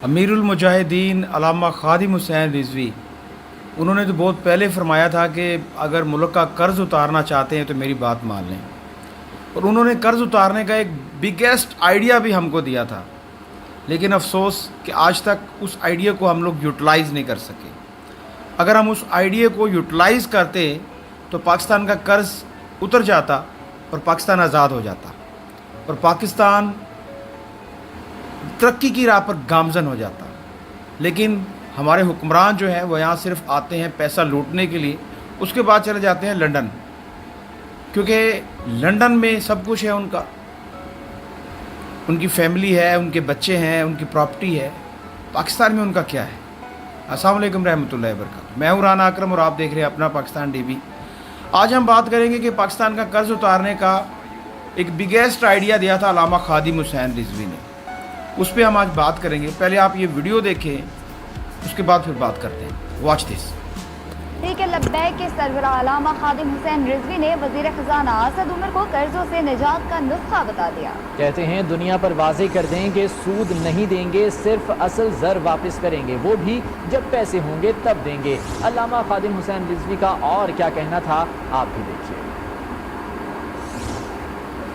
अमीरुल-मुजाहिदीन अल्लामा ख़ादिम हुसैन रिज़वी, उन्होंने तो बहुत पहले फ़रमाया था कि अगर मुल्क का कर्ज़ उतारना चाहते हैं तो मेरी बात मान लें। और उन्होंने कर्ज़ उतारने का एक बिगेस्ट आइडिया भी हमको दिया था, लेकिन अफसोस कि आज तक उस आइडिया को हम लोग यूटिलाइज़ नहीं कर सके। अगर हम उस आइडिया को यूटिलाइज़ करते तो पाकिस्तान का कर्ज़ उतर जाता और पाकिस्तान आज़ाद हो जाता और पाकिस्तान तरक्की की राह पर गामज़न हो जाता। लेकिन हमारे हुक्मरान जो हैं वो यहाँ सिर्फ आते हैं पैसा लूटने के लिए, उसके बाद चले जाते हैं लंदन, क्योंकि लंदन में सब कुछ है उनका, उनकी फैमिली है, उनके बच्चे हैं, उनकी प्रॉपर्टी है। पाकिस्तान में उनका क्या है। अस्सलाम वालेकुम रहमतुल्लाहि व बरकातुहू। मैं हूँ राना अकरम और आप देख रहे हैं अपना पाकिस्तान टीवी। आज हम बात करेंगे कि पाकिस्तान का कर्ज़ उतारने का एक बिगेस्ट आइडिया दिया था अल्लामा ख़ादिम हुसैन रिज़वी ने, उस पर हम आज बात करेंगे। पहले आप ये वीडियो देखें, उसके बाद फिर बात करते हैं। Watch this. ठीक है, लब्बैक के सरबराह अल्लामा ख़ादिम हुसैन रिज़वी ने वज़ीर ख़ज़ाना असद उमर को कर्ज़ों से निजात का नुस्खा बता दिया। कहते हैं दुनिया पर वाज़ेह कर दें कि सूद नहीं देंगे, सिर्फ असल ज़र वापस करेंगे, वो भी जब पैसे होंगे तब देंगे। अल्लामा ख़ादिम हुसैन रिज़वी का और क्या कहना था, आप भी देखिए।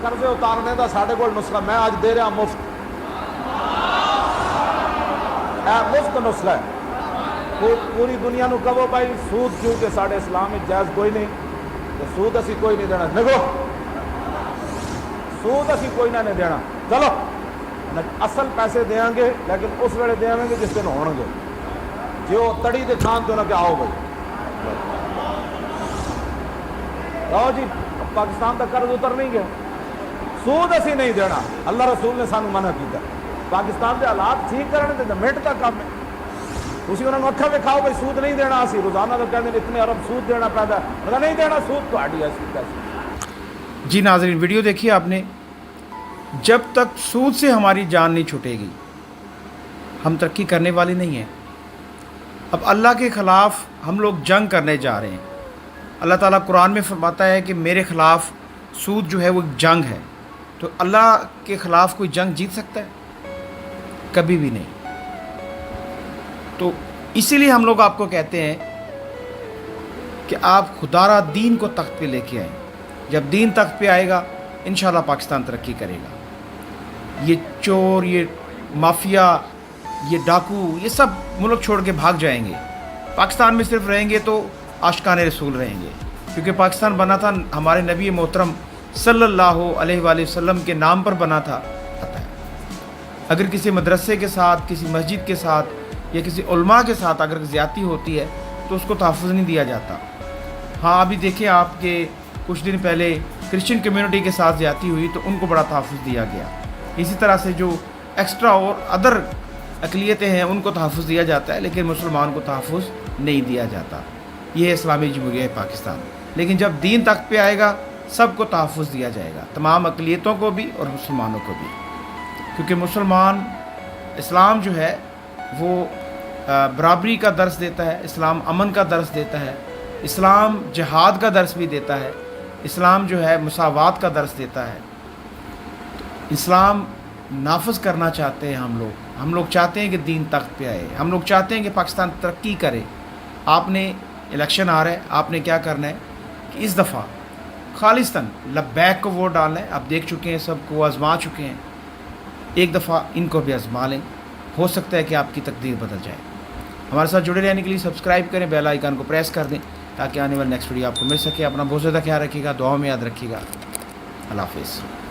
कर्ज़े उतारने का साढ़े कोल नुस्खा मैं आज दे रहा मुफ्त, मुफ्त नुस्खा है। पूरी दुनिया को कहो भाई सूद क्योंकि साढ़े इस्लाम में जायज़ कोई नहीं, तो सूद असी कोई नहीं देना। देखो सूद असी कोई ना नहीं देना, चलो असल पैसे देंगे, लेकिन उस वेले देंगे जिस दिन होंगे, जो तड़ी के खान तो ना कि आओ भाई आओ जी पाकिस्तान का कर्ज उतर नहीं गया, सूद असी नहीं देना। अल्लाह रसूल ने सानू मना किया। पाकिस्तान के हालात ठीक करने तो मिनट का काम है। तुसी उन्होंने अखा विखाओ भाई सूद नहीं देना, असी रोजाना तो कहते इतने अरब सूद देना पैदा, मतलब नहीं देना सूद तो हटी ऐसी। जी नाज़रीन, वीडियो देखिए आपने। जब तक सूद से हमारी जान नहीं छूटेगी हम तरक्की करने वाले नहीं हैं। अब अल्लाह के ख़िलाफ़ हम लोग जंग करने जा रहे हैं। अल्लाह ताला कुरान में फरमाता है कि मेरे ख़िलाफ़ सूद जो है वो जंग है। तो अल्लाह के ख़िलाफ़ कोई जंग जीत सकता है? कभी भी नहीं। तो इसीलिए हम लोग आपको कहते हैं कि आप खुदारा दीन को तख्त पे लेके आएँ। जब दीन तख्त पे आएगा इंशाल्लाह पाकिस्तान तरक्की करेगा। ये चोर, ये माफिया, ये डाकू, ये सब मुल्क छोड़ के भाग जाएंगे। पाकिस्तान में सिर्फ रहेंगे तो आशिकाने रसूल रहेंगे, क्योंकि पाकिस्तान बना था हमारे नबी मोहतरम सल्लल्लाहु अलैहि वसल्लम के नाम पर बना था। अगर किसी मदरसे के साथ, किसी मस्जिद के साथ या किसी उलमा के साथ अगर ज़्यादती होती है तो उसको तहफ़्फ़ुज़ नहीं दिया जाता। हाँ, अभी देखिए आपके कुछ दिन पहले क्रिश्चियन कम्युनिटी के साथ ज़्यादती हुई तो उनको बड़ा तहफ़्फ़ुज़ दिया गया। इसी तरह से जो एक्स्ट्रा और अदर अक़लियतें हैं उनको तहफ़्फ़ुज़ दिया जाता है, लेकिन मुसलमान को तहफ़्फ़ुज़ नहीं दिया जाता। ये है इस्लामी जमहूरियत पाकिस्तान। लेकिन जब दीन तख्त पे आएगा सबको तहफ़्फ़ुज़ दिया जाएगा, तमाम अक़लियतों को भी और मुसलमानों को भी, क्योंकि मुसलमान इस्लाम जो है वो बराबरी का दर्स देता है, इस्लाम अमन का दर्स देता है, इस्लाम जिहाद का दर्स भी देता है, इस्लाम जो है मुसावात का दर्स देता है। तो इस्लाम नाफिज करना चाहते हैं हम लोग चाहते हैं कि दीन तख्त पे आए, हम लोग चाहते हैं कि पाकिस्तान तरक्की करे। आपने इलेक्शन आ रहा है, आपने क्या करना है कि इस दफ़ा खालिस्तान लब्बैक को वोट डालना है। आप देख चुके हैं, सबको आजमा चुके हैं, एक दफ़ा इनको भी आजमा लें, हो सकता है कि आपकी तकदीर बदल जाए। हमारे साथ जुड़े रहने के लिए सब्सक्राइब करें, बेल आइकन को प्रेस कर दें ताकि आने वाली नेक्स्ट वीडियो आपको मिल सके। अपना बहुत ज़्यादा ख्याल रखिएगा, दुआ में याद रखिएगा। अल्लाह हाफ़िज़।